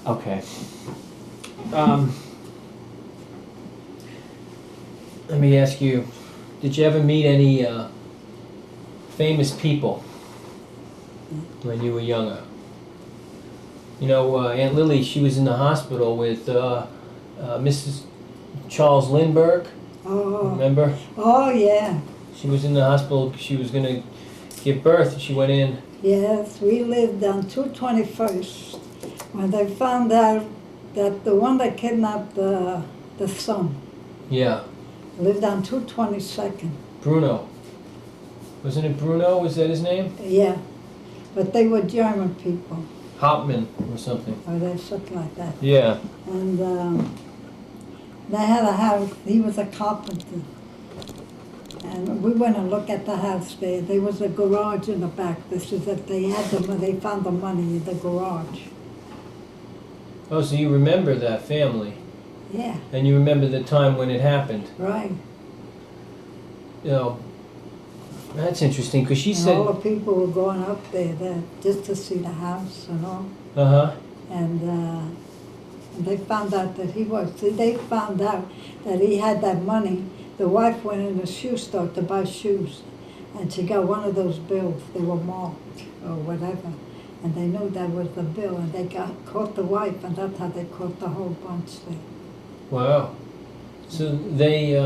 Okay. Let me ask you, did you ever meet any famous people when you were younger? You know, Aunt Lily, she was in the hospital with Mrs. Charles Lindbergh. Oh. Remember? Oh, yeah. She was in the hospital. She was going to give birth. She went in. Yes, we lived on 221st. When they found out that the one that kidnapped the son Yeah. lived on 222nd. Bruno. Wasn't it Bruno? Was that his name? Yeah, but they were German people, Hauptmann or something. or they something like that. Yeah. And they had a house. He was a carpenter. And we went and looked at the house there. There was a garage in the back. This is that they had they found the money in the garage. Oh, so you remember that family. Yeah, And you remember the time when it happened. right. You know, that's interesting because she And said, all the people were going up there just to see the house and all. uh-huh. And they found out that they found out that he had that money. The wife went in a shoe store to buy shoes, and she got one of those bills. They were marked or whatever, and they knew that was the bill, and they caught the wife, and that's how they caught the whole bunch there. Wow. So they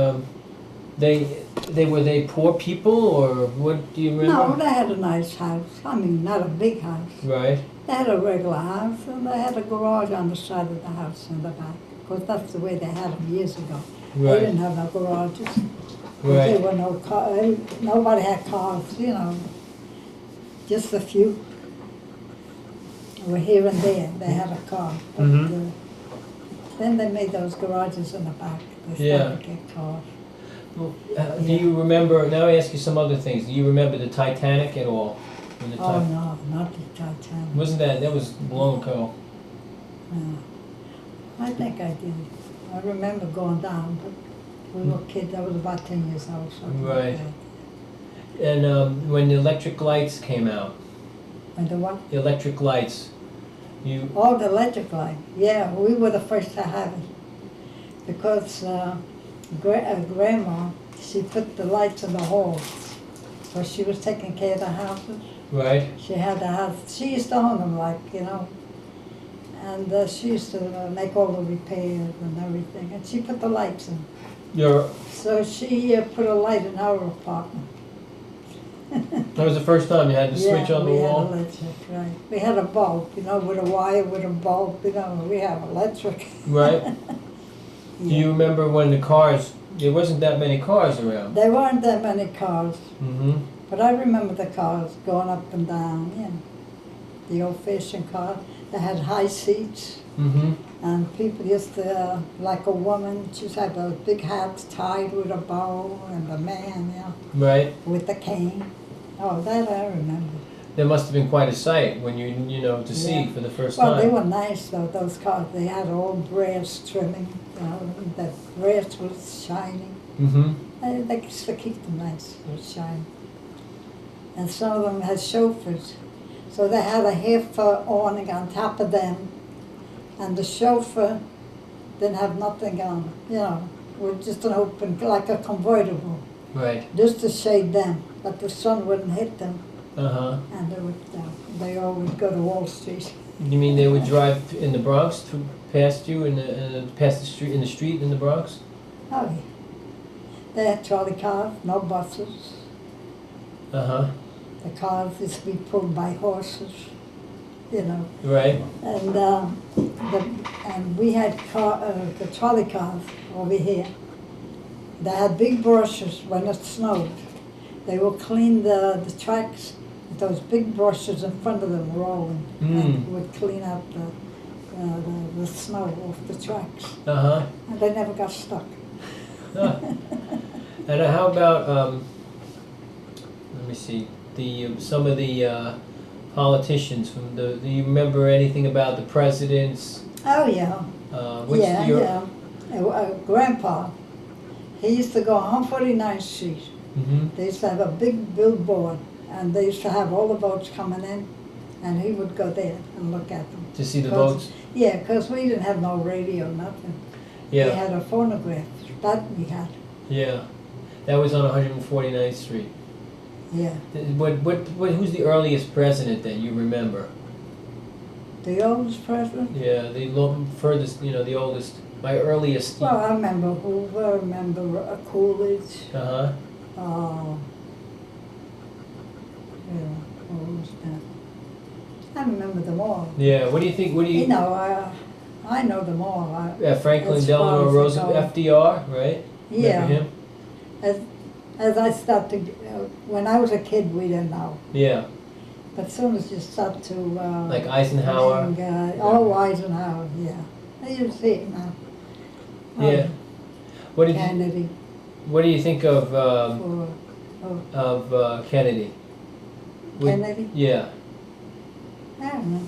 were they poor people or what do you remember? No, they had a nice house. I mean, not a big house. Right. They had a regular house, and they had a garage on the side of the house in the back. Because that's the way they had them years ago. They Right. didn't have no garages. Right. There were no cars. Nobody had cars, you know. Just a few. Were here and there. They had a car. But, Mhm. then they made those garages in the back. They Yeah. started to get cars. Well, do you remember? Now I ask you some other things. Do you remember the Titanic at all? When the Oh no, not the Titanic. Wasn't that was long ago? No. I think I did. I remember going down, but we were kids. I was about 10 years old. Something Right. Like that. And when the electric lights came out, And the what? the electric lights, you Oh, the electric light. Yeah, we were the first to have it. Because Grandma, she put the lights in the halls. So she was taking care of the houses. right? She had the house. She used to own them, like, you know. And she used to make all the repairs and everything. And she put the lights in. Your So she put a light in our apartment. that was the first time you had to switch on the we wall. had electric, right. We had a bulb, you know, with a wire, with a bulb, you know, we have electric. Right. Do Yeah. you remember when the cars? There wasn't that many cars around. There weren't that many cars, Mm-hmm. but I remember the cars going up and down, you know. The old-fashioned car, they had high seats, Mm-hmm. and people used to, like a woman, she used to have those big hats tied with a bow, and the man, you know, Right. with the cane. Oh, that I remember. There must have been quite a sight when you know to see Yeah. for the first Well, they time. were nice though, those cars. They had old brass trimming, you know, the brass was shining. Mm-hmm. They used to keep them nice, it was shining. And some of them had chauffeurs. So they had a half awning on top of them, and the chauffeur didn't have nothing on, you know, with just an open, like a convertible, Right. just to shade them, but the sun wouldn't hit them, Uh-huh. and they always go to Wall Street. You mean they would drive in the Bronx past you past the street in the Bronx? Oh, yeah. They had trolley cars, no buses. Uh-huh. The cars used to be pulled by horses, you know. Right. And we had the trolley cars over here. They had big brushes when it snowed. They would clean the tracks with those big brushes in front of them rolling. And would clean out the snow off the tracks. Uh-huh. And they never got stuck. Huh. And how about, let me see, some of the politicians from do you remember anything about the presidents? Oh, yeah. Grandpa, he used to go on 49th Street. Mm-hmm. They used to have a big billboard, and they used to have all the boats coming in, and he would go there and look at them. To see the boats? Yeah, because we didn't have no radio, nothing. Yeah. We had a phonograph, that we had. Yeah. That was on 149th Street. Yeah. Who's the earliest president that you remember? The oldest president? Yeah, furthest, the oldest. My earliest. Well, I remember Hoover, I remember Coolidge. Uh-huh. Yeah, what was that? I remember them all. Yeah, what do you think, You know, I know them all. Franklin as Delano far as Roosevelt, FDR, right? Yeah. Remember him? As I started to, when I was a kid, we didn't know. Yeah. But as soon as you start to... Like Eisenhower? Eisenhower, yeah. You see it now. Yeah. Kennedy. What do you think of Kennedy? Kennedy? Yeah. I don't know.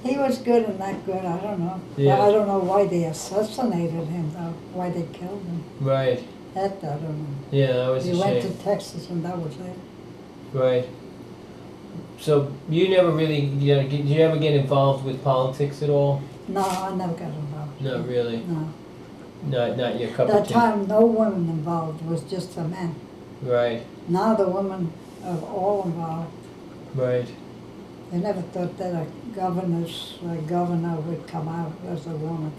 He was good and not good, I don't know. Yeah. I don't know why they assassinated him, though, why they killed him. Right. That I don't know. Yeah, that was a shame. He went to Texas and that was it. Right. So you never really, did you ever get involved with politics at all? No, I never got involved. Not really? No. Not your cup That of tea? time, no women involved, it was just the men. Right. Now the women are all involved. Right. They never thought that a governor would come out as a woman.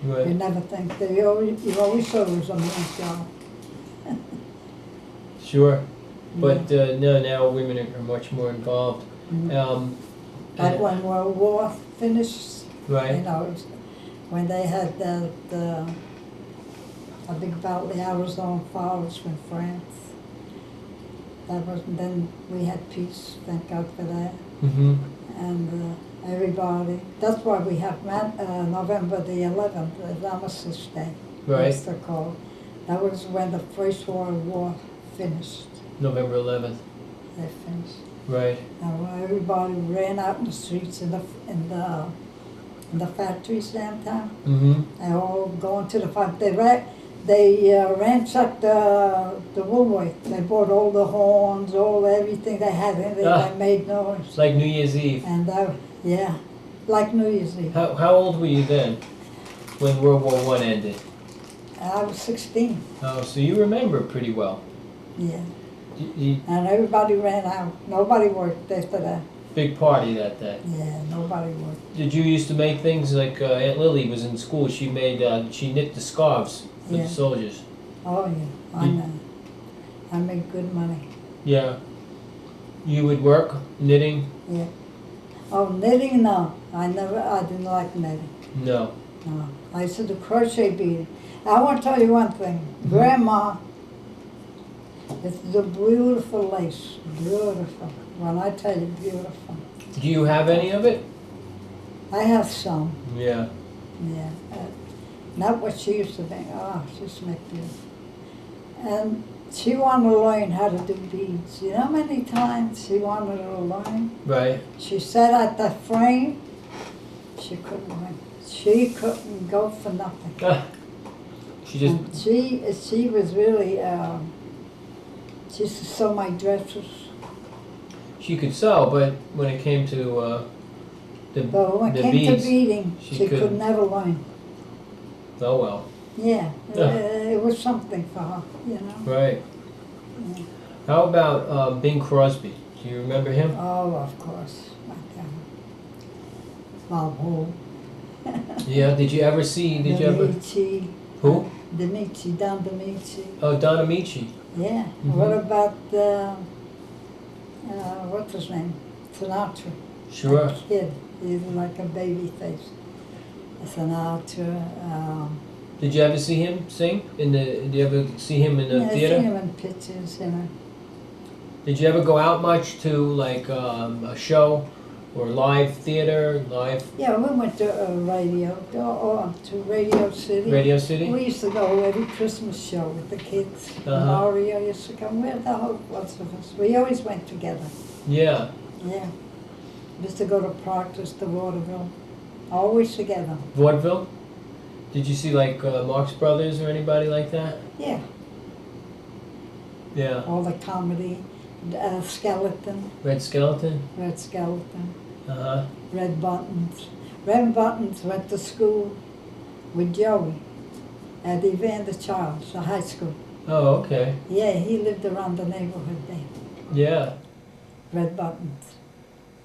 Right. You never think, you always thought it was a man's job. Sure. But no, now women are much more involved. Like when World War finished, right. you know, when they had the big battle, the Arizona Falls with France. That wasn't, then we had peace, thank God for that. Mm-hmm. And everybody, that's why we have November the 11th, the Armistice Day. Right. That's they're called. That was when the First World War finished. November 11th. They finished. Right. And everybody ran out in the streets in the factories downtown. Mm-hmm. They all going to the factory. They ransacked the Woolworth. They bought all the horns, everything they had in there. They made noise. It's like New Year's Eve. And yeah, like New Year's Eve. How old were you then, when World War I ended? I was 16. Oh, so you remember pretty well. Yeah. And everybody ran out. Nobody worked after that. Big party that day. Yeah, nobody worked. Did you used to make things like Aunt Lily was in school? She knit the scarves for the soldiers. Oh yeah, I know. I made good money. Yeah. You would work knitting? Yeah. Oh, knitting? No, I didn't like knitting. No. No, I used to do crochet beading. I want to tell you one thing. Mm-hmm. Grandma, it's the beautiful lace, beautiful. When I tell you beautiful. Do you have any of it? I have some. Yeah. Yeah. Not what she used to think. Oh, she's make beautiful. And she wanted to learn how to do beads. You know how many times she wanted to learn? Right. She sat at the frame. She couldn't learn. She couldn't go for nothing. She just. And she was really. She used to sew my dresses. She could sew, but when it came to But when the it came beads, to beading, she could couldn't. never learn. Oh well. Yeah, it was something for her, you know. Right. Yeah. How about Bing Crosby? Do you remember him? Oh, of course. My God. Bob Hole. Yeah. Did you ever see? Did you ever? Dimitri. Who? Dimitri, Don Dimitri. Oh, Don Amici. Yeah. Mhm. What about what's his name? Sinatra. Sure. That kid. He's like a baby face. Sinatra. Did you ever see him sing in the? Did you ever see him in the Yeah, I theater? seen him in pictures, you know. Did you ever go out much to like a show or live theater, live Yeah, we went to to Radio City. Radio City? We used to go every Christmas show with the kids. Mario used to come. We had the whole bunch of us. We always went together. Yeah. Yeah. Used to go to Proctor's, to Vaudeville. Always together. Vaudeville? Did you see like Marx Brothers or anybody like that? Yeah. Yeah. All the comedy. Skeleton. Red Skeleton? Red Skeleton. Uh-huh. Red Buttons. Red Buttons went to school with Joey at Evander Charles, the high school. Oh, okay. Yeah, he lived around the neighborhood there. Yeah. Red Buttons.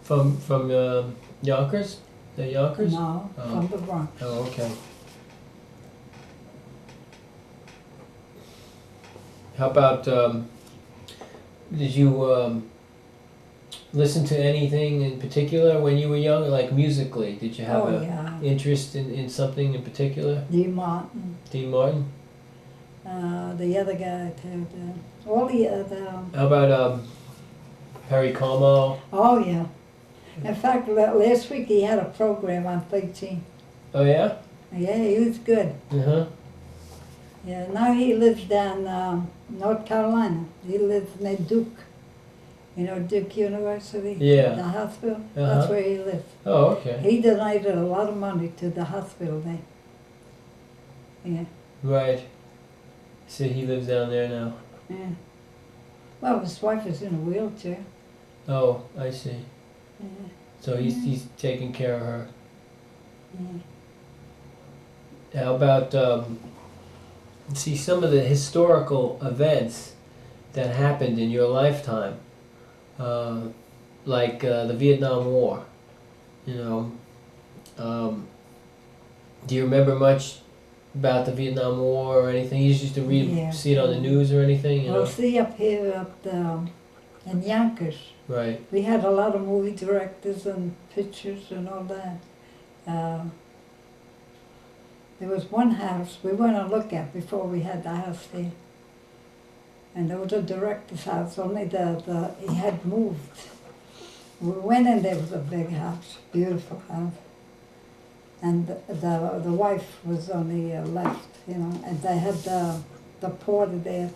From Yonkers? The Yonkers? No, Oh. from the Bronx. Oh, okay. How about did you listen to anything in particular when you were young, like musically? Did you have yeah. interest in something in particular? Dean Martin. Dean Martin? The other guy too. All the other. How about Perry Como? Oh yeah. In fact, last week he had a program on 13. Oh yeah? Yeah, he was good. Uh-huh. Yeah, now he lives down North Carolina. He lives near Duke. You know Duke University? Yeah. The hospital? Uh-huh. That's where he lives. Oh, okay. He donated a lot of money to the hospital there. Yeah. Right. So he lives down there now. Yeah. Well, his wife is in a wheelchair. Oh, I see. Yeah. So he's taking care of her. Yeah. How about see some of the historical events that happened in your lifetime, like the Vietnam War. You know, do you remember much about the Vietnam War or anything? You used to read, Yeah. see it on the news or anything. You Well, know, see up here in Yonkers, right? we had a lot of movie directors and pictures and all that. There was one house we went to look at before we had the house there. And there was a director's house, only he had moved. We went in, there was a big house, beautiful house. And the wife was on the left, you know, and they had the porter there.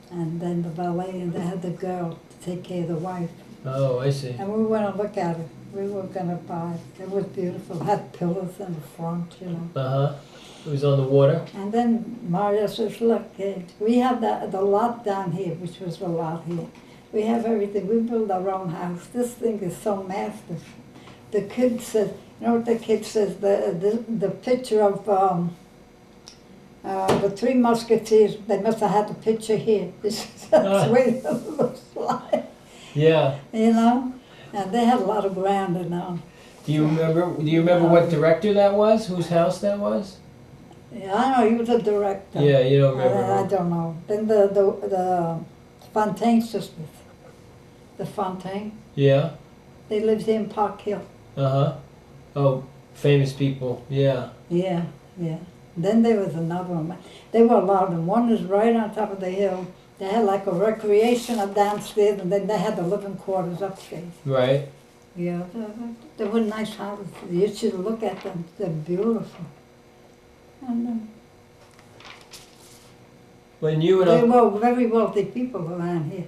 And then the valet, and they had the girl to take care of the wife. Oh, I see. And we went to look at it. We were gonna buy it. It was beautiful. It had pillars in the front, you know. Uh-huh. It was on the water. And then Mario says, look, we have the lot down here, which was the lot here. We have everything. We built our own house. This thing is so massive. The kid says, you know what the kid says? The picture of the Three Musketeers, they must have had the picture here. That's the way it looks like. Yeah. You know? And they had a lot of ground and all. Do you remember what director that was? Whose house that was? Yeah, I know, he was a director. Yeah, you don't remember. I don't know. Then the Fontaine sisters. The Fontaine. Yeah. They lived in Park Hill. Uh-huh. Oh, famous people. Yeah. Yeah, yeah. Then there was another one. They were a lot of them. One was right on top of the hill. They had like a recreation up downstairs, and then they had the living quarters upstairs. Right. Yeah, they were nice houses. You should look at them. They're beautiful. And When you and they were very wealthy people around here.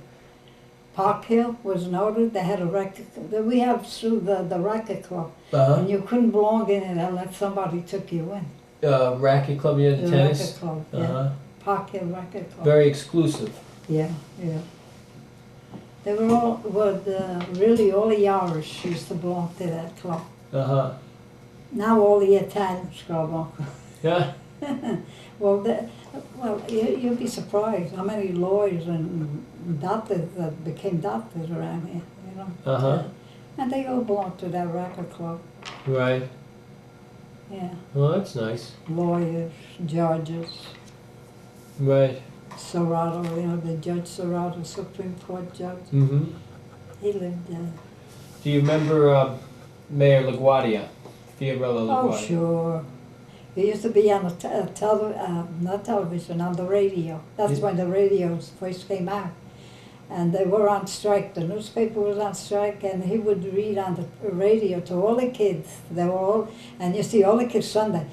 Park Hill was noted. They had a record. We have through the racket club, uh-huh. and you couldn't belong in it unless somebody took you in. Racket club, you had the tennis. Racket club, yeah. Uh-huh. Park Hill Racket Club. Very exclusive. Yeah, yeah. They were all really all the Irish used to belong to that club. Uh-huh. Now all the Italians go along. Yeah. Well, you'd be surprised how many lawyers and doctors that became doctors around here, you know. Uh-huh. And they all belonged to that racket club. Right. Yeah. Well, that's nice. Lawyers, judges. Right. Serrato, the Judge Serrato, Supreme Court judge. Mm-hmm. He lived there. Do you remember Mayor LaGuardia? Fiorello LaGuardia? Oh, sure. He used to be on not television, on the radio. That's when the radios first came out. And they were on strike. The newspaper was on strike, and he would read on the radio to all the kids. They were all, and you see all the kids Sunday.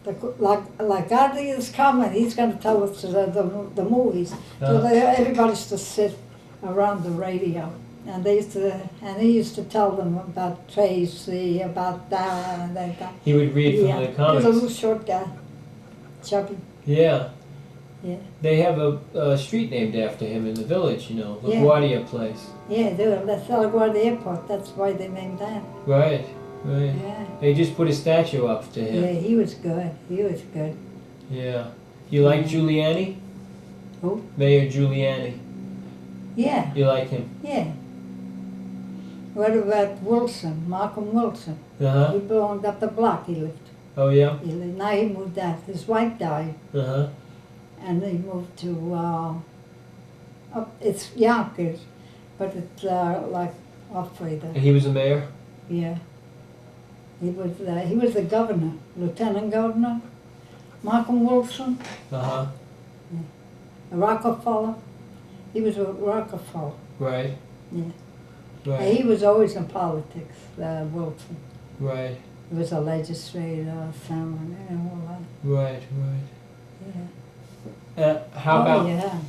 Laguardia is coming. He's going to tell us the movies. So everybody used to sit around the radio, and he used to tell them about Tracy, about that and that. He would read from the comics. He was a little short guy, chubby. Yeah. Yeah. They have a street named after him in the village, LaGuardia Place. Yeah, that's LaGuardia Airport. That's why they named that. Right. Right. Yeah. They just put a statue up to him. Yeah, he was good. He was good. Yeah. You like Giuliani? Who? Mayor Giuliani. Yeah. You like him? Yeah. What about Wilson, Malcolm Wilson? Uh-huh. He belonged up the block. He lived. Oh, yeah? Now he moved out. His wife died. Uh-huh. And he moved to, it's Yonkers, but it's like halfway there. And he was a mayor? Yeah. He was the governor, lieutenant governor, Malcolm Wilson, Uh-huh. Rockefeller. He was a Rockefeller. Right. Yeah. Right. He was always in politics, Wilson. Right. He was a legislator, senator, all that. Right, right. Yeah. How about, yeah.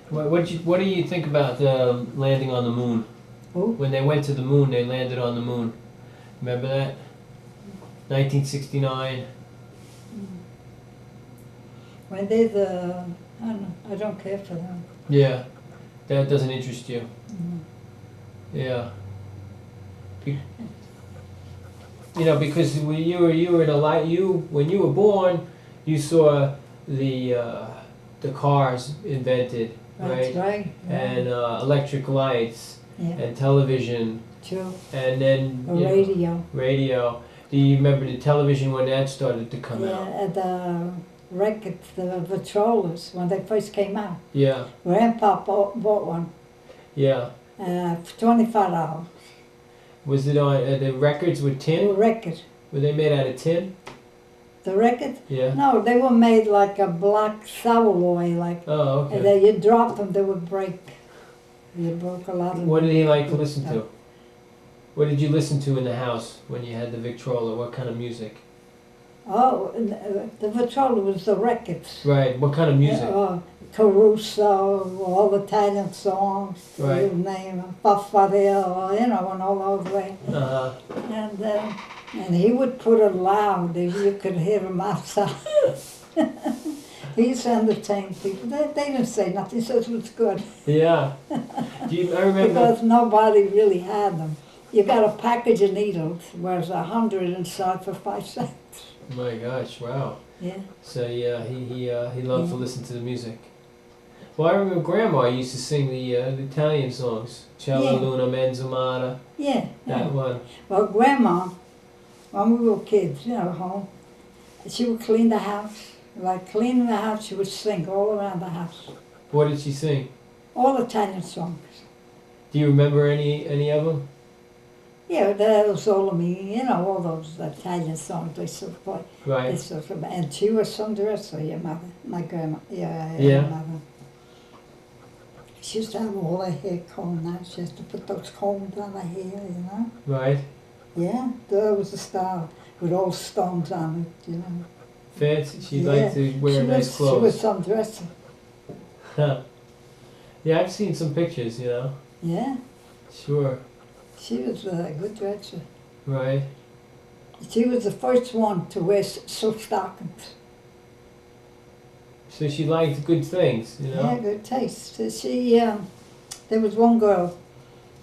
what do you think about landing on the moon? Who? When they went to the moon, they landed on the moon. Remember that? 1969. When they I don't know, I don't care for them. Yeah. That doesn't interest you. Mhm. Yeah. Because when you were in a light, when you were born, you saw the cars invented, That's right. Yeah. and electric lights Yeah. and television, True. and then Radio. radio. Do you remember the television when that started to come Yeah, out? at the records, the Patrollers, when they first came out. Yeah, Grandpa bought one yeah. for $25. Was it on the records were The tin? record. Were they made out of tin? The record? Yeah. No, they were made like a black celluloid, like, Oh, and okay. then you drop them, they would break. You broke a lot of them. What did he like to listen to? What did you listen to in the house when you had the Victrola? What kind of music? Oh, the Patroller was the records. Right. What kind of music? Caruso, all the Italian songs, Right. you name them, Buffarillo, and all those way. Uh-huh. And he would put it loud, you could hear him outside. He used to entertain people. They didn't say nothing, so it was good. Yeah. I remember. Because nobody really had them. You got a package of needles, whereas 100 inside for 5 cents. Oh my gosh! Wow. Yeah. So yeah, he loved to listen to the music. Well, I remember Grandma used to sing the Italian songs. Ciao Yeah. Luna Menzumata. Yeah. That one. Well, Grandma, when we were kids, home, she would clean the house. Like cleaning the house, she would sing all around the house. What did she sing? All Italian songs. Do you remember any of them? Yeah, that was all of me, all those Italian songs they used to play. Right. And she was some dresser, your mother, my grandma, Yeah. your mother. She used to have all her hair combed out. She used to put those combs on her hair, Right. Yeah, that was the style, with all stones on it, Fancy. She liked to wear nice clothes. She was some dresser. Huh. Yeah, I've seen some pictures. Yeah, Sure. she was a good dresser. Right. She was the first one to wear silk stockings. So she liked good things, Yeah, good taste. So there was one girl,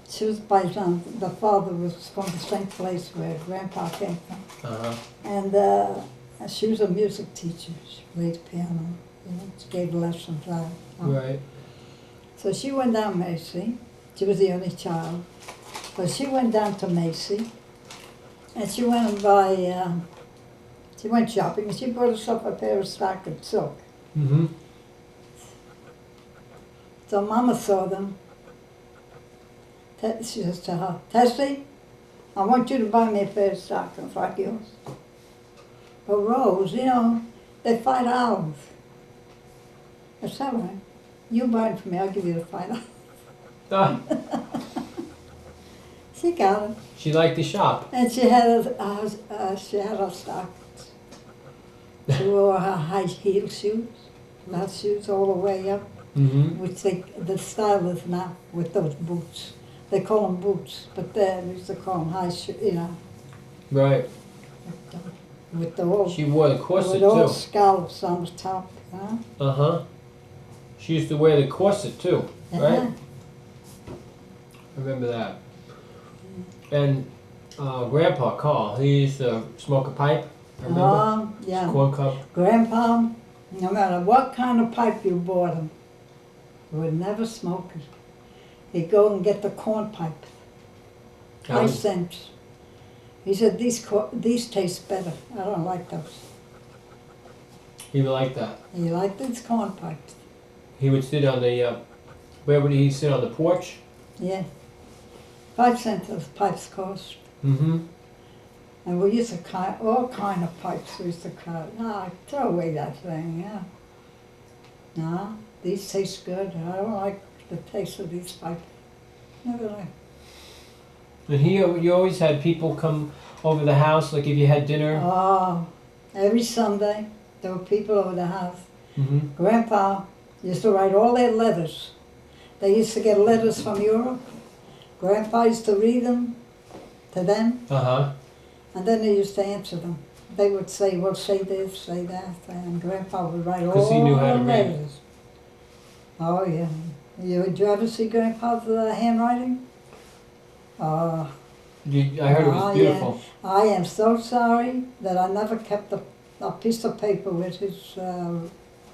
she was by the father was from the same place where Grandpa came from. Uh-huh. And she was a music teacher. She played piano, she gave lessons out. Right. So she went down Macy. She was the only child. But she went down to Macy, and she went and buy, she went shopping, and she bought herself a pair of stockings, silk. Mm-hmm. So Mama saw them. She says to her, Tessie, I want you to buy me a pair of stockings like yours. But Rose, you know, they're $5. That's all right. You buy it for me, I'll give you the $5. Ah, She got it. she liked to shop. And she had her stockings. She wore her high heel shoes, not shoes all the way up, Mm-hmm. which the style is now with those boots. They call them boots, but then we used to call them high shoes, you know, Right. with the whole, She wore the corset with all too. scallops on the top, you know? Uh-huh. She used to wear the corset too, right? Uh-huh. I remember that. And Grandpa Carl, he used to smoke a pipe, I remember. Yeah. Corn cob. Grandpa, no matter what kind of pipe you bought him, he would never smoke it. He'd go and get the corn pipe, How was- 5 cents. He said, these taste better. I don't like those. He would like that. He liked these corn pipes. He would sit on the, where would he sit, on the porch? Yeah. 5 cents those pipes cost. Mm-hmm. And we used to cut all kind of pipes we used to cut. No, throw away that thing, yeah. No, these taste good. I don't like the taste of these pipes. Never like. And you always had people come over the house, like if you had dinner. Oh, every Sunday there were people over the house. Mm-hmm. Grandpa used to write all their letters. They used to get letters from Europe. Grandpa used to read them to them, Uh-huh. and then they used to answer them. They would say, well, say this, say that, and Grandpa would write 'Cause he all knew the how to read. letters. Oh, yeah. Did you ever see Grandpa's handwriting? Oh, I heard it was Oh, beautiful. I am so sorry that I never kept a piece of paper with his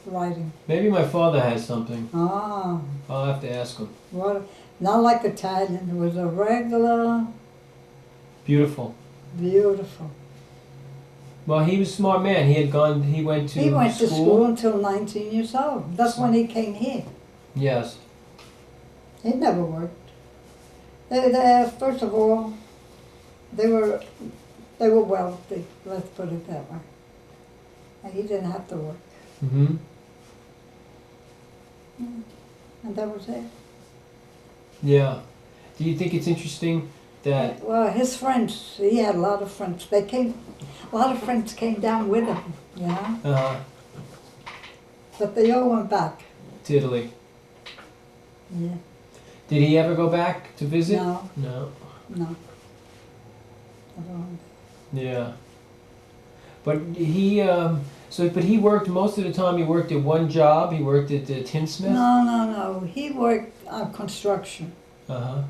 writing. Maybe my father has something. Ah, I'll have to ask him. what? Not like Italian. It was a regular, Beautiful. beautiful. Well, he was a smart man. He went to He went to school until 19 years old. That's when he came here. Yes. He never worked. First of all, they were wealthy. Let's put it that way. And he didn't have to work, Mm-hmm. and that was it. Yeah. Do you think it's interesting that... Well, his friends, he had a lot of friends. A lot of friends came down with him, you know, but they all went back. To Italy. Yeah. Did he ever go back to visit? No, No. no. I don't. Yeah. But but he worked, most of the time he worked at one job. He worked at the tinsmith. No. He worked on construction. Uh-huh.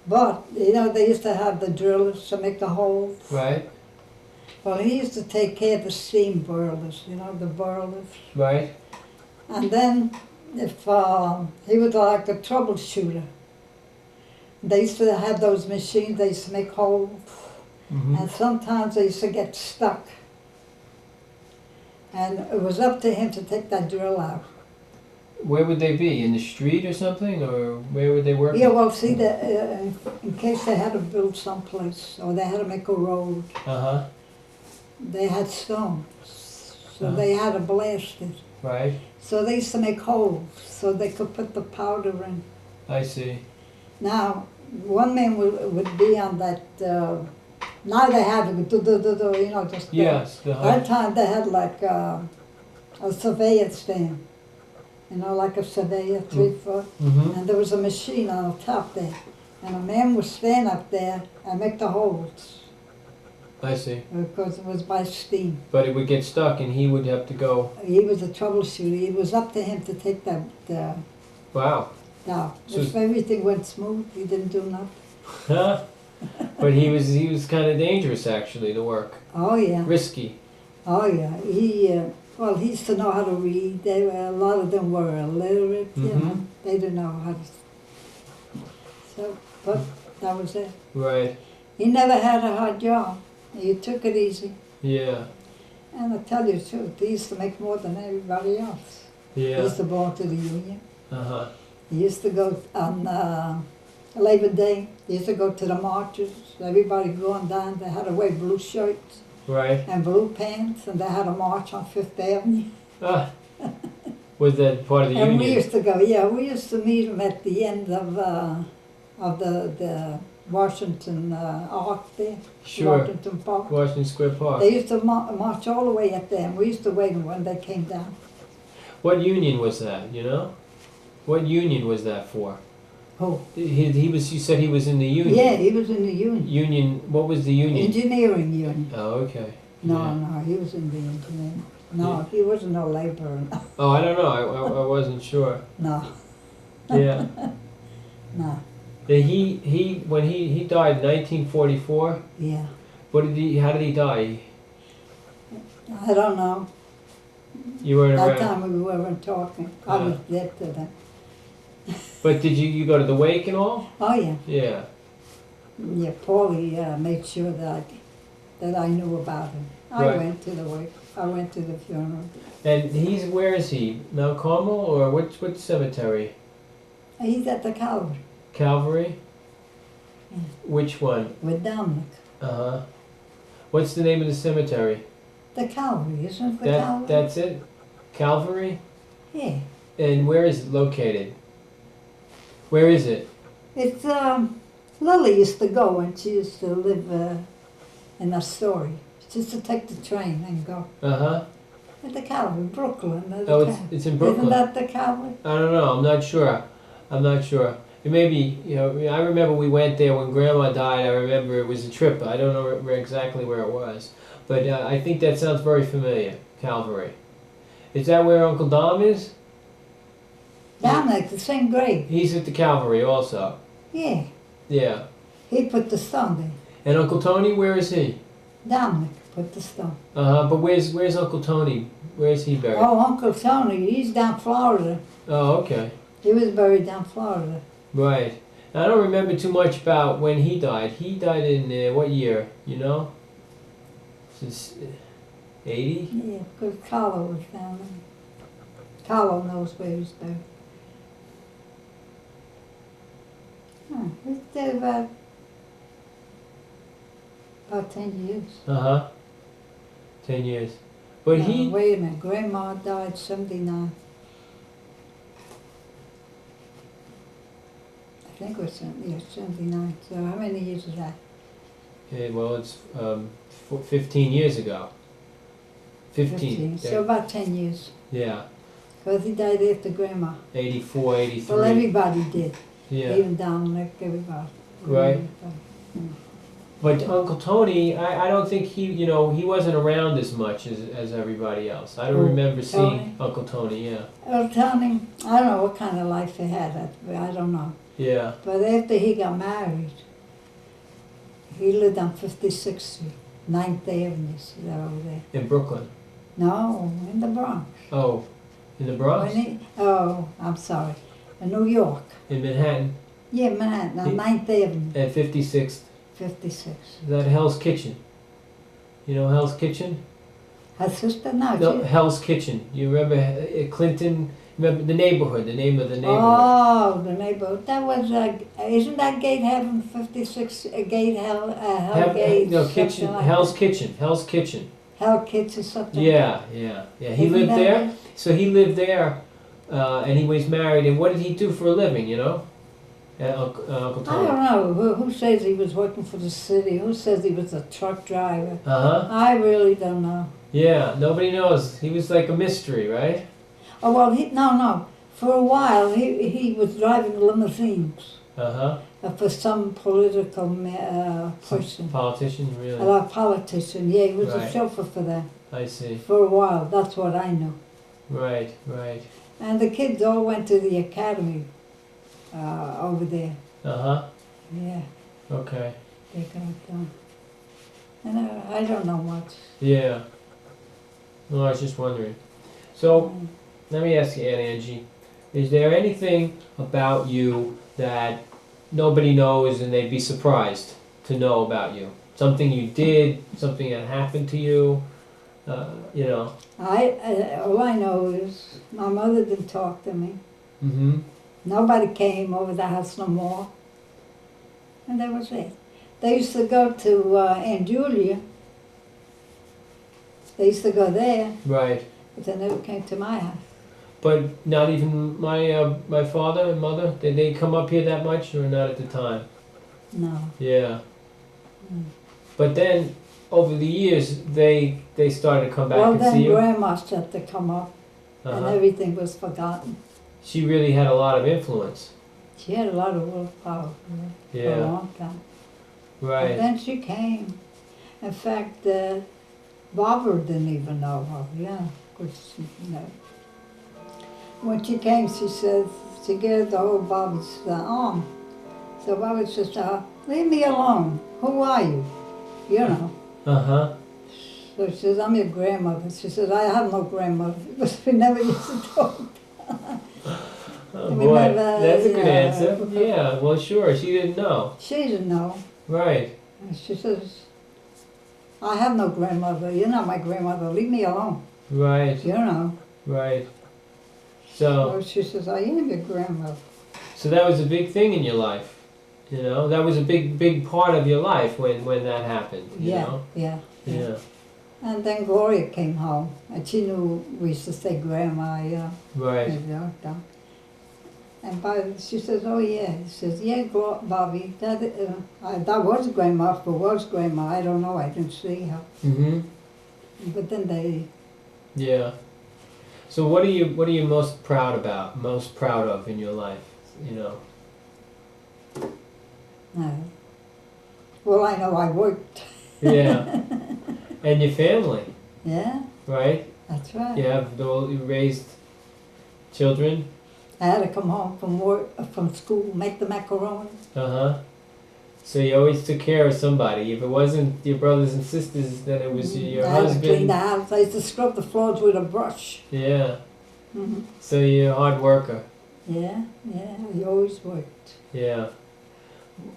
But, you know, they used to have the drillers to make the holes. Right. Well, he used to take care of the steam boilers, you know, the boilers. Right. And then, if he was like a troubleshooter, they used to have those machines, they used to make holes, Mm-hmm. and sometimes they used to get stuck. And it was up to him to take that drill out. Where would they be? In the street or something? Or where would they work? Yeah, well, see, in case they had to build someplace, or they had to make a road, Uh-huh. they had stones, so Uh-huh. they had to blast it. Right. So they used to make holes, so they could put the powder in. I see. Now, one man would be on that, now they have it, you know, just. Yes. That time they had like a surveyor stand, you know, like a surveyor, 3 foot. Mm-hmm. And there was a machine on the top there. And a man would stand up there and make the holes, I see. because it was by steam. But it would get stuck and he would have to go. He was a troubleshooter. It was up to him to take that Wow. down. So- If everything went smooth, he didn't do nothing. Huh? But he was kind of dangerous actually to work. Oh, yeah. Risky. Oh, yeah. He used to know how to read. A lot of them were illiterate, you know. Mhm. They didn't know how to. So, but That was it. Right. He never had a hard job. He took it easy. Yeah. And I tell you the truth, he used to make more than everybody else. He Yeah. used to belong to the union. Uh-huh. He used to go on Labor Day. He used to go to the marches. Everybody going down. They had to wear blue shirts Right. and blue pants, and they had a march on Fifth Avenue. Ah. Was that part of the And union? we used to go. Yeah, we used to meet him at the end of the Washington Arc there. Sure. Washington Park. Washington Square Park. They used to march all the way up there, and we used to wait when they came down. What union was that, you know? What union was that for? Oh, He was, you said he was in the union. yeah, he was in the union. Union, what was the union? Engineering union. Oh, okay. No, Yeah. no, he was in the engineering. No, he wasn't no laborer. Oh, I don't know. I wasn't sure. No, Yeah. no, When he died in 1944, yeah. how did he die? I don't know. You weren't That around. time we weren't talking. I was dead to them. But did you go to the wake and all? Oh, yeah. Yeah. Yeah, Paulie made sure that I knew about him. I Right. went to the wake. I went to the funeral. And where is he? Mount Carmel or what cemetery? He's at the Calvary Calvary? Yeah. Which one? with Dominic. Uh-huh. What's the name of the cemetery? The Calvary, isn't it the Calvary? That's it? Calvary? Yeah. And where is it located? Where is it? It's, Lily used to go when she used to live in Astoria. She used to take the train and go. Uh-huh. At the Calvary, Brooklyn. Oh, it's in Brooklyn. Isn't that the Calvary? I don't know. I'm not sure. It may be, I remember we went there when Grandma died. I remember it was a trip. I don't know exactly where it was. But I think that sounds very familiar, Calvary. Is that where Uncle Dom is? Dominic, the same grave. He's at the Calvary also. Yeah. Yeah. He put the stone there. And Uncle Tony, where is he? Dominic put the stone. Uh-huh. But where's Uncle Tony? Where is he buried? Oh, Uncle Tony, he's down Florida. Oh, okay. He was buried down Florida. Right. I don't remember too much about when he died. He died in what year, you know? Since 80? Yeah, because Carlo was down there. Carlo knows where he's buried. He's dead about 10 years. Uh-huh. 10 years. But No, he... wait a minute, Grandma died 79. I think it was 79. So how many years is that? well, it's 15 years ago. 15. So about 10 years. Yeah. Because he died after Grandma. 84, 83. Well, everybody did. Yeah. Even Dominic, everybody. Right. Everybody. But Uncle Tony, I don't think he wasn't around as much as everybody else. I don't Who, remember seeing Tony? Uncle Tony, yeah. Well, Tony, I don't know what kind of life he had. I don't know. Yeah. But after he got married, he lived on 56th Street, 9th Avenue, see that over there. In Brooklyn. No, in the Bronx. Oh, in the Bronx? I'm sorry, in New York. In Manhattan? Yeah, Manhattan, on He- 9th Avenue, At 56th. 56. Is that Hell's Kitchen? You know Hell's Kitchen? Her sister? No, No, she, Hell's Kitchen. You remember Clinton? Remember the neighborhood, the name of the neighborhood? oh, the neighborhood. That was, isn't that Gate Heaven 56, Gate Hell, Hell Gate? No, something Kitchen. like Hell's that. Kitchen. Hell's Kitchen. Hell Kids or something? Yeah, yeah, yeah. He Isn't lived that there. it? So he lived there, and he was married. And what did he do for a living? You know, Uncle I don't Tony. know. Who says he was working for the city? Who says he was a truck driver? Uh huh. I really don't know. Yeah. Nobody knows. He was like a mystery, right? Oh, well, no. For a while, he was driving limousines Uh huh. for some political person. Politician, really. A politician, yeah, he was a Right. chauffeur for them. I see. For a while, that's what I know. Right, right. And the kids all went to the academy over there. Uh huh. Yeah, Okay. they got done. And I don't know much. Yeah. No, I was just wondering. So, Mm. let me ask you, Aunt Angie, is there anything about you that nobody knows and they'd be surprised to know about you? Something you did, something that happened to you, you know? All I know is my mother didn't talk to me. Mm-hmm. Nobody came over the house no more. And that was it. They used to go to Aunt Julia. They used to go there, Right. but they never came to my house. But not even my father and mother, did they come up here that much or not at the time? No. Yeah. Mm. But then, over the years, they started to come back Well, and then see you? Grandma started to come up, and Uh-huh. everything was forgotten. She really had a lot of influence. She had a lot of willpower for a Yeah. long time. But Right. then she came. In fact, Barbara didn't even know her, yeah, 'cause, you know. When she came, she says, she gave the whole Bobby's arm. So Bobby says to her, leave me alone. Who are you? You know. Uh-huh. So she says, I'm your grandmother. She says, I have no grandmother because we never used to talk. Oh We boy, never, that's a good yeah. answer. Yeah, well sure, she didn't know. She didn't know. Right. And she says, I have no grandmother. You're not my grandmother. Leave me alone. Right, You know. right. So So, she says, I am your grandmother. so that was a big thing in your life, you know? That was a big part of your life when that happened, you Yeah, know? yeah. Yeah, And then Gloria came home, and she knew we used to say grandma, yeah. right. And she says, oh yeah. She says, yeah, Bobby, that was grandma, if it was grandma, I don't know, I didn't see her. Mm-hmm. But then they, Yeah. So what are you most proud of in your life, you know? well, I know I worked. Yeah. And your family, Yeah, right? that's right. You raised children. I had to come home from work, from school, make the macaroni. Uh-huh. So you always took care of somebody. If it wasn't your brothers and sisters, then it was your I had to clean husband. the house. I used to scrub the floors with a brush. Yeah. Mm-hmm. So you're a hard worker. Yeah, I always worked. Yeah.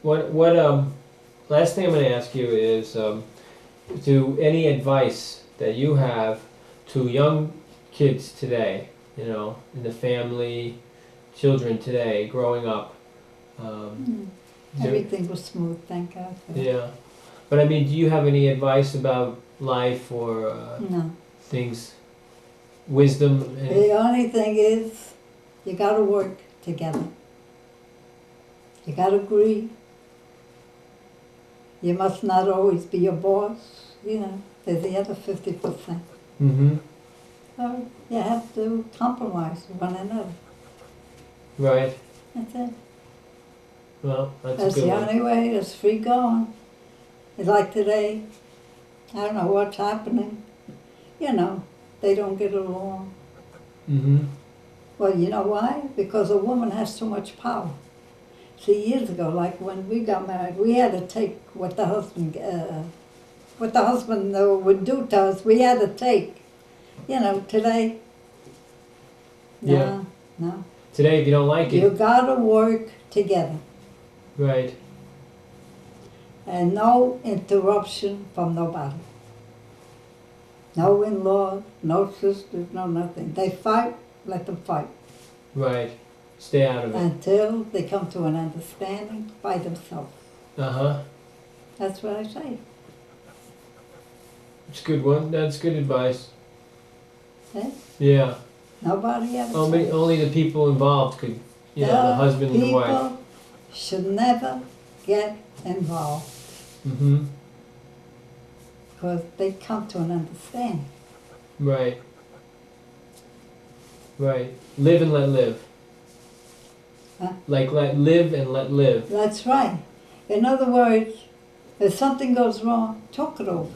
What last thing I'm gonna ask you is to any advice that you have to young kids today, you know, in the family, children today, growing up. Everything was smooth, thank God. For that. Yeah. But I mean, do you have any advice about life or No. things, wisdom? The only thing is, you gotta work together. You gotta agree. You must not always be your boss, you know. There's the other 50%. Mm-hmm. So you have to compromise with one another. Right. That's it. Well, that's That's a good the one. only way. It's free going. It's like today. I don't know what's happening. You know, they don't get along. Mm-hmm. Well, you know why? Because a woman has too much power. See, years ago, like when we got married, we had to take what the husband would do to us. We had to take. You know, today. No, Yeah. no. Today, if you don't like You it, gotta work together. right. And no interruption from nobody. No in-laws, no sisters, no nothing. They fight, let them fight. Right. Stay out of it. Until they come to an understanding by themselves. Uh-huh. That's what I say. It's a good one. That's good advice. Okay? Yeah. Nobody ever Only the people involved could, you know, the husband and the wife. People should never get involved Mm-hmm. because they come to an understanding. Right. Right. Live and let live. Huh? Like live and let live. That's right. In other words, if something goes wrong, talk it over.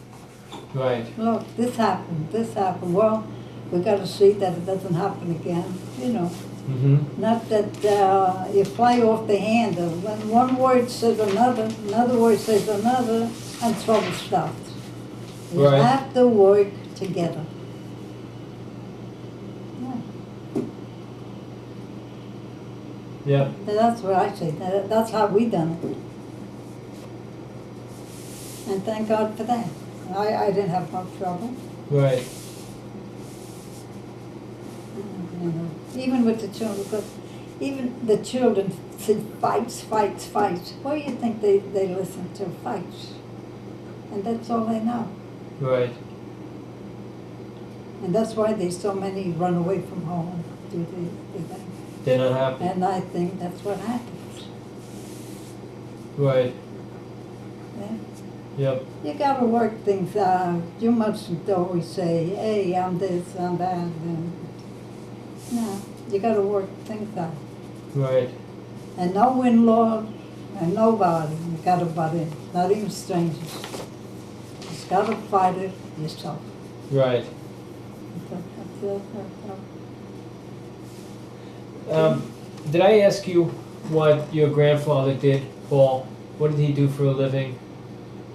Right. Look, this happened. Well, we got to see that it doesn't happen again, you know. Mm-hmm. Not that you fly off the handle. When one word says another word says another, and trouble starts. You Right. have to work together. Yeah. Yeah. And that's what I say. That's how we done it. And thank God for that. I didn't have no trouble. Right. You know, even with the children, because even the children see fights. What do you think they listen to? Fights. And that's all they know. Right. And that's why there's so many run away from home. They're not happy. And I think that's what happens. Right. Yeah. Yep. You gotta work things out. You mustn't always say, hey, I'm this, I'm that. And no, you gotta work things out. Right. And no in-laws and nobody you gotta butt in, not even strangers. Just gotta fight it yourself. Right. Did I ask you what your grandfather did, Paul? What did he do for a living?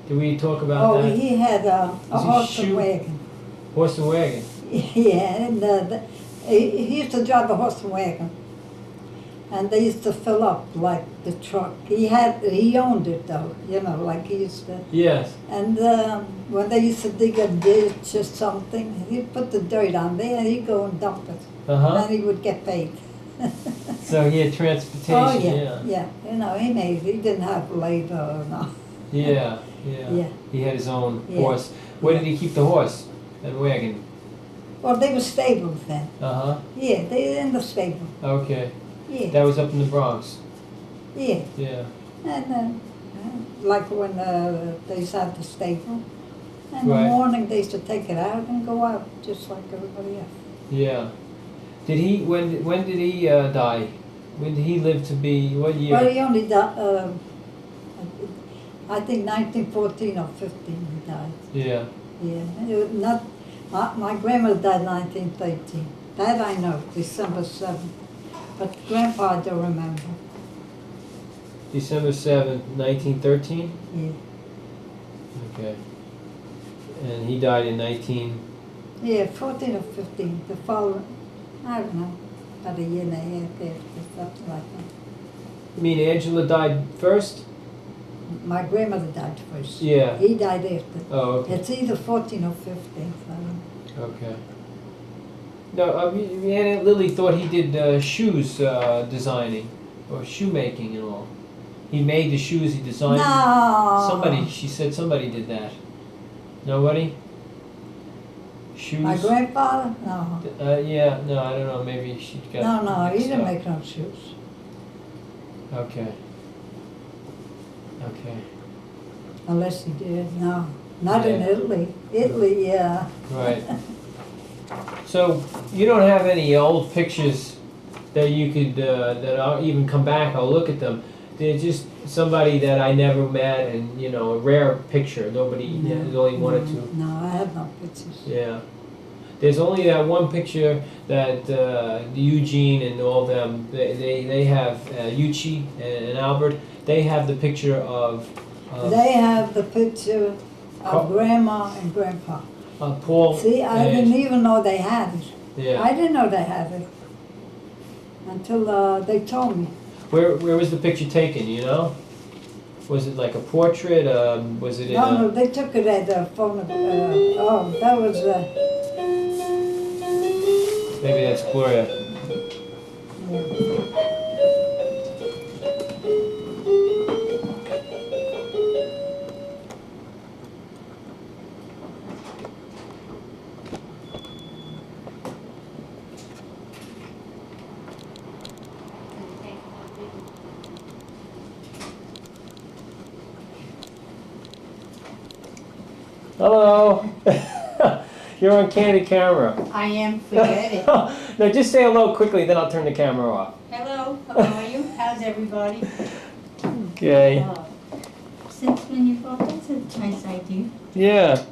Did we talk about that? Oh, he had a Does he horse shoot? and wagon. Horse and wagon. Yeah, and he used to drive a horse and wagon. And they used to fill up like the truck. He owned it though, you know, like he used to. Yes. And when they used to dig a ditch or something, he'd put the dirt on there and he'd go and dump it. Uh-huh. And he would get paid. So he had transportation. Oh yeah. You know, he didn't have labor or no. Yeah. Yeah. He had his own Yeah. horse. Where did he keep the horse and wagon? Well, they were stables then. Uh-huh. Yeah, they were in the stable. Okay. Yeah. That was up in the Bronx. Yeah. Yeah. And like when they used to have the stable, in the Right. morning they used to take it out and go out just like everybody else. Yeah. Did he? When did he die? When did he live to be? What year? Well, he only died. I think 1914 or 15 he died. Yeah. Yeah. It was not. My grandmother died 1913. That I know, December 7th. But Grandpa I don't remember. December 7th, 1913? Yeah. Okay. And he died in 19... Yeah, 14 or 15. The following, I don't know, about a year and a half after, something like that. You mean Angela died first? My grandmother died first. Yeah. He died after. Oh, okay. It's either 14 or 15. I don't know. Okay. No, Aunt Lily thought he did shoes designing, or shoemaking and all. He made the shoes, he designed them. No. Somebody, she said somebody did that. Nobody? Shoes? My grandfather? No. Yeah, no, I don't know, maybe she got No, he mixed didn't up. make no shoes. Okay. Okay. Unless he did, no. Not in Yeah. Italy. Italy, yeah. Right. So you don't have any old pictures that you could that I'll even come back. I'll look at them. They're just somebody that I never met, and you know, a rare picture. Nobody. There's only one or two. No, I have no pictures. Yeah. There's only that one picture that Eugene and all them. They have Yuchi and Albert. They have the picture of. They have the picture Carl- of Grandma and Grandpa. Paul. See, I and- didn't even know they had it. Yeah. I didn't know they had it until they told me. Where was the picture taken, you know? Was it like a portrait? Was it in No, they took it at the phone. That was. Maybe that's Gloria. Yeah. Hello. You're on candid camera. I am, forget it. No, just say hello quickly, then I'll turn the camera off. Hello, how are you? How's everybody? Okay. Since when you bought, that's a nice idea. Yeah.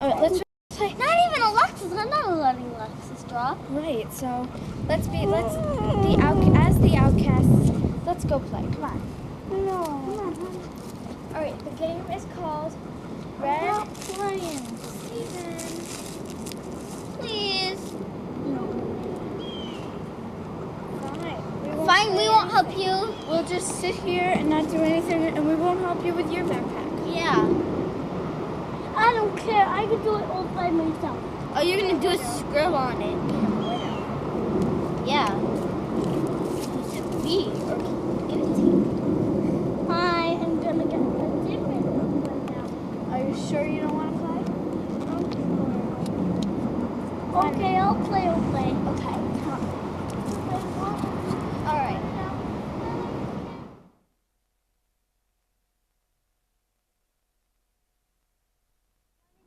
Let's try. Not even Alexa's gonna I'm not letting Lexus drop. Right, so as the outcasts, let's go play. Come on. No. Alright, the game is called I'm Red not playing. Season. Please. Fine. We won't help you. We'll just sit here and not do anything, and we won't help you with your backpack. Yeah. I don't care. I can do it all by myself. Oh, you're gonna do a scrub on it. Yeah. B or get a T. I am gonna get a different one now. Are you sure you don't want to play? Okay, I'll play. Okay, come on. All right.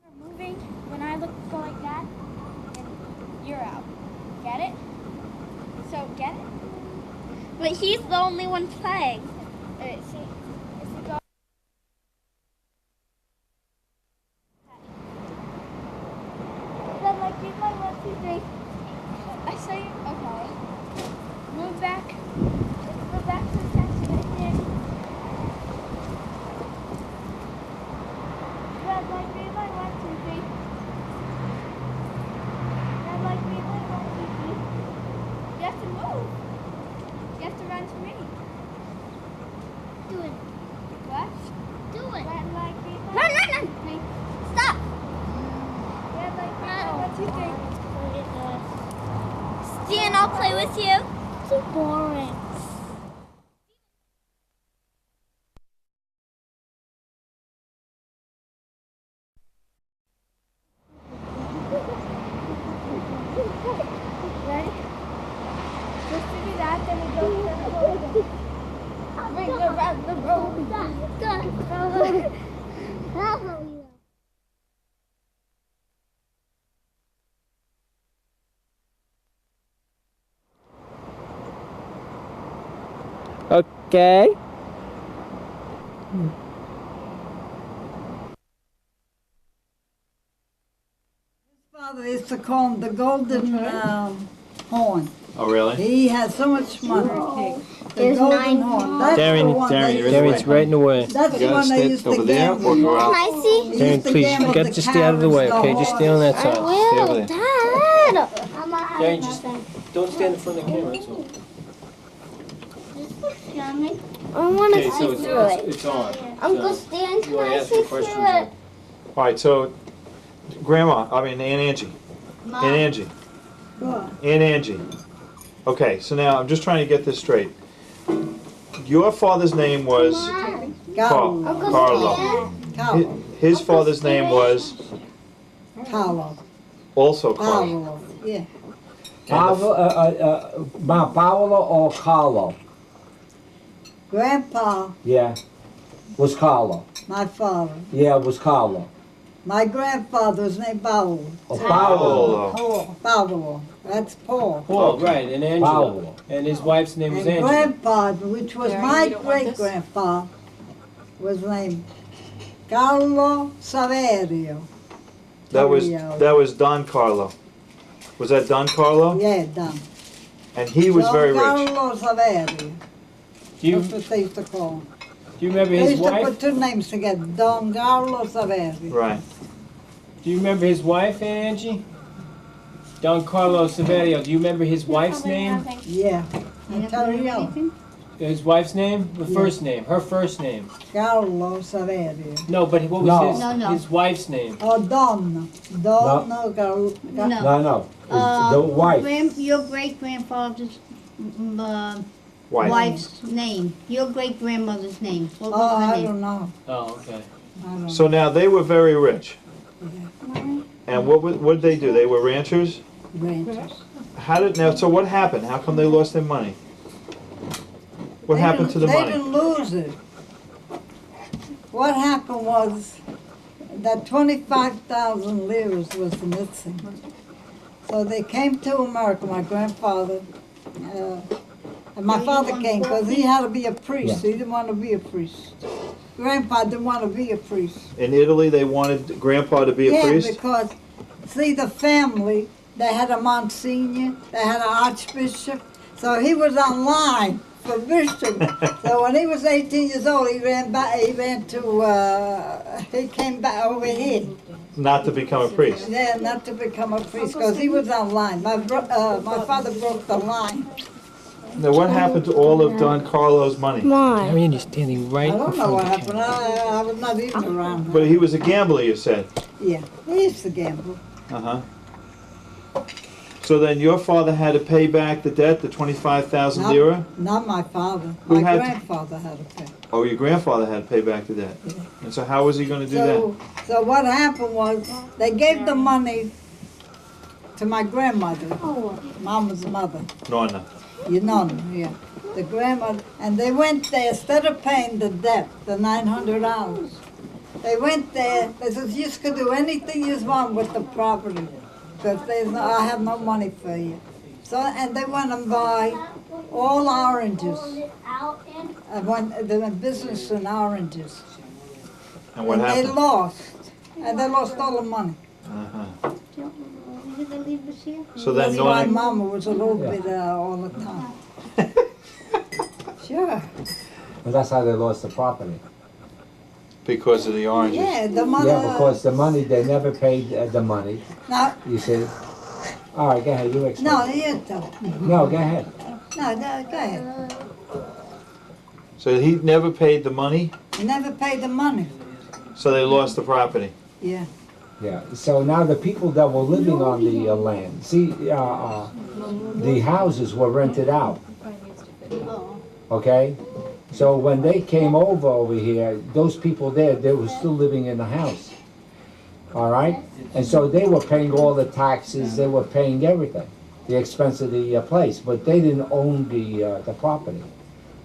We're moving when I go like that, and you're out. Get it? So get it? But he's the only one playing. All right. See, if we go. Then like give my 1, 2, 3. I say okay. Move back. Let's go back to the section right there. Red light, green light, 1, 2, 3. Red light, green light, 1, 2, 3. You have to move. You have to run to me. Do it. What? Do it. Red light, green Run, light. run, run. Me. Stop. Red light, green light, 1, 2, 3. Stan, I'll play with you. So boring. Ready? Just to do that, then we go to the road. Ring around the road. Okay. Father used to call him the golden horn. Oh, really? He had so much money. The There's golden 9 horn. That's the one they used to- Darren's right in the way. That's the one they used to gamble. Can I see? They Darren, used to please, gamble you got the to stay out of the way, cows, okay? Just stay on that I side. Stay over will, there. Dad. I'm not Darren, having just nothing. don't stand in front of the camera. That's all. Yummy. I want to Okay, see so through it. it's on. I'm So, going to stand. you Can wanna I ask see your through questions? it? All right, so Aunt Angie. Mom. Aunt Angie. What? Aunt Angie. Okay, so now I'm just trying to get this straight. Your father's name was Carlo. Uncle Carlo. Stan. Carlo. His father's name was Carlo. also Carlo. Carlo. Yeah. Paolo or Carlo? Grandpa, Yeah, was Carlo. my father. Yeah, it was Carlo. My grandfather was named Paolo. Oh, Paolo. Paolo. Paolo. That's Paul. Paul, Okay. right, and Angela. Paolo. And his wife's name was And Angela. grandpa, which was my great-grandpa, was named Carlo Saverio. That was Don Carlo. Was that Don Carlo? Yeah, Don. And he was very rich. Carlo Saverio. Do you, That's what they used to call him. do you remember They his used to wife? put two names together, Don Carlo Saverio. Right. Do you remember his wife, Aunt Angie? Don Carlo Severio. Do you remember his wife's name? Yeah. Aunt Toriello. His wife's name? The first name. Her first name. Carlo Saverio. No, but what was No. his No. his wife's name? Oh, Donna. Donna Carlo. No. It's the wife. Your great grandfather's Wife. wife's name. Your great grandmother's name. What was Oh, her I name? don't know. Oh, okay. I don't know. So now they were very rich. And what did they do? They were ranchers? Ranchers. So what happened? How come they lost their money? What happened to the They money? didn't lose it. What happened was that 25,000 liras was missing. So they came to America, my grandfather, and my father came because he had to be a priest. He didn't want to be a priest. Grandpa didn't want to be a priest. In Italy, they wanted Grandpa to be a Yeah, priest? because see the family, they had a Monsignor, they had an Archbishop, so he was online for bishop. So when he was 18 years old, he came back over here. Not to become a priest. Yeah, not to become a priest, because he was online. My father broke the line. Now, what happened to all of Don Carlo's money? Marion, you're standing right I in don't front know of what the happened. camera. I was not even around. But he was a gambler, you said. Yeah, he used to gamble. Uh-huh. So then your father had to pay back the debt, the 25,000 lira? Not my father. Who My had to- grandfather had to pay. Oh, your grandfather had to pay back the debt. Yeah. And so how was he going to do So what happened was, they gave the money to my grandmother, Mama's mother. that? Nonna. You know, yeah. The grandmother, and they went there, instead of paying the debt, the $900, they went there, they said, you could do anything you want with the property, because I have no money for you. So, and they went and buy all oranges. The business in oranges. And what And they happened? lost, and they lost all the money. Uh-huh. Did they leave this here? So then That's why Nonna... Mama was a little bit all the time. Sure. And that's how they lost the property. Because of the oranges. Yeah, the mother. Yeah, because the money, they never paid the money, No, you see. All right, go ahead, you explain. no, you don't. No, go ahead. No, go ahead. So he never paid the money, You never paid the money. so they lost the property. Yeah. Yeah, so now the people that were living on the land, see, the houses were rented out, okay? So when they came over here, those people there, they were still living in the house, all right? And so they were paying all the taxes, they were paying everything, the expense of the place, but they didn't own the property.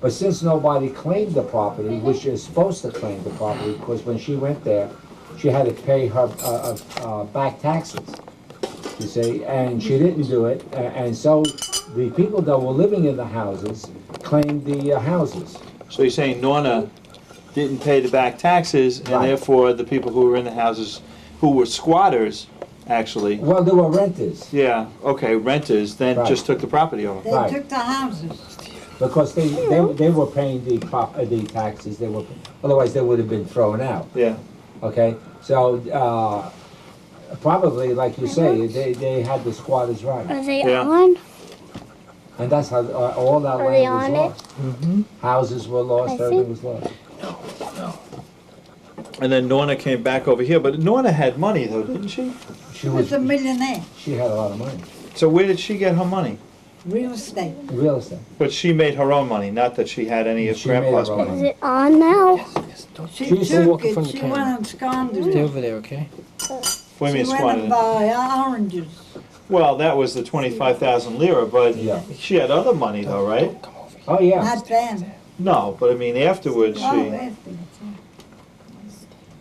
But since nobody claimed the property, which is supposed to claim the property, because when she went there, she had to pay her back taxes, you see, and she didn't do it, and so the people that were living in the houses claimed the houses. So you're saying Nonna didn't pay the back taxes, and Right. therefore the people who were in the houses, who were squatters, actually, Well, they were renters, yeah, okay, renters, then Right. just took the property over. They Right. took the houses. because they were paying the taxes, they were, otherwise they would have been thrown out, Yeah. okay? So, probably, like you say, they had the squatters' Are right, they Yeah. on? and that's how all that Are they land was on it? lost. Houses were lost, I see. everything was lost. And then Nonna came back over here, but Nonna had money though, didn't she? She She was a millionaire. She had a lot of money, So where did she get her money? Real estate. real estate. But she made her own money, not that she had any of She made Grandpa's her own money. Is it on now? Yes, don't She She's took walking it, from the she camera. went and squandered stay it. over there, okay? What do you mean She went squandered and it? buy oranges. Well, that was the 25,000 lira, but Yeah. she had other money though, right? Come over here. Oh, yeah. Not then. No, but I mean afterwards Oh, she, afterwards, yeah.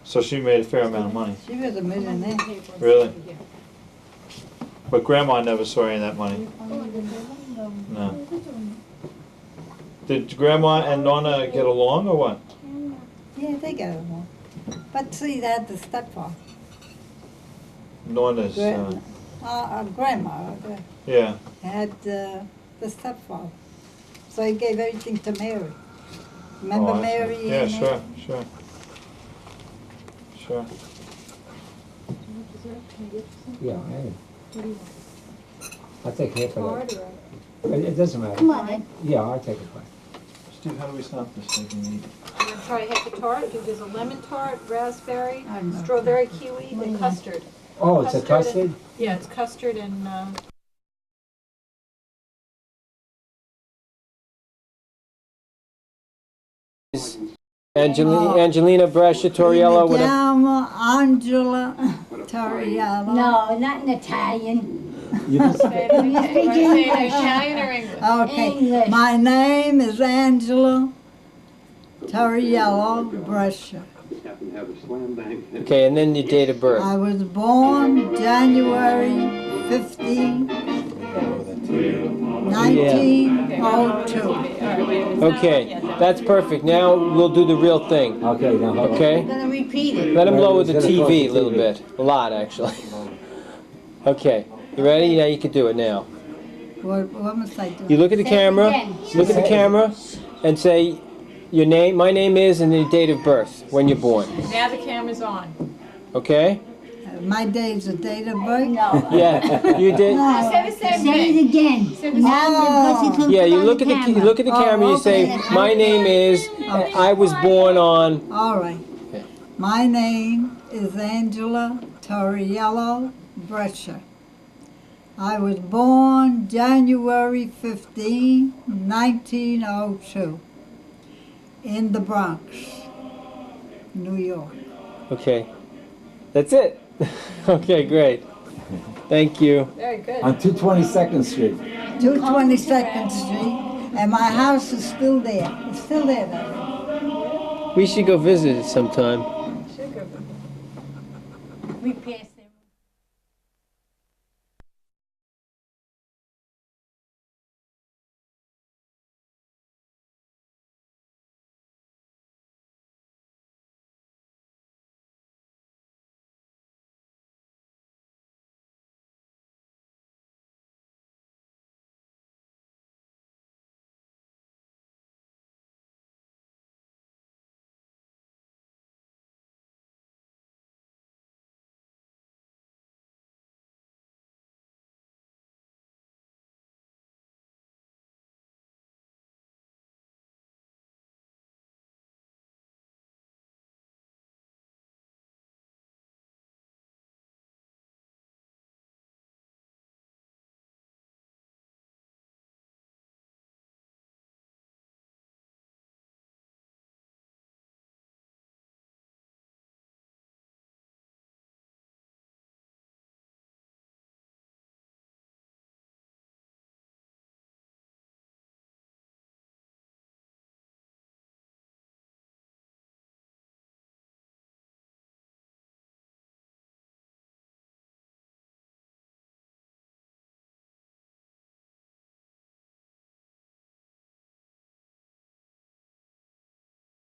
so she made a fair amount of money, She was a millionaire. really. But Grandma never saw any of that money. No. Did Grandma and Nonna get along or what? Yeah, they got along. But see, they had the stepfather. Nonna's, Grandma yeah. had the stepfather. So he gave everything to Mary. Remember Oh, I see. Mary? Yeah, and sure, sure. Sure. Yeah, hey. I'll take half of that. It doesn't matter. Come on, Ed. Yeah, I'll take it back. Steve, how do we stop this thing? We need- I'm gonna try half a tart. There's a lemon tart, raspberry, I know. strawberry kiwi, and custard. Oh, it's a Custard custard? and- Yeah, it's custard and, Angelina Brescia Toriello with a... Chiama Angela Toriello. No, not in Italian. You can speak. Do you speak English? Italian or English? Okay, English. my name is Angela Toriello Brescia. Okay, and then your date of birth. I was born January 15, 1902. Okay, that's perfect. Now we'll do the real thing, Okay, now, hold on. okay? I'm gonna repeat it. Let him lower the It's gonna close TV the a little TV. bit. A lot, actually. Okay. You ready? Yeah, you can do it now. What must I do? You look at the Say it camera. again. Look at the camera, and say your name. My name is, and your date of birth when you're born. Now the camera's on. Okay? My day's the date of birth? No. Yeah. You did. Now say the same Say thing. it again. Now, because it's gonna Yeah. put You on look at the camera. you look at the camera. You say, okay. my name is. I was born on. All right. Okay. My name is Angela Toriello Brescia. I was born January 15, 1902, in the Bronx, New York. Okay. That's it. Okay. Great. Thank you. Very good. On 222nd Street. 222nd Street, and my house is still there. It's still there, though. We should go visit it sometime.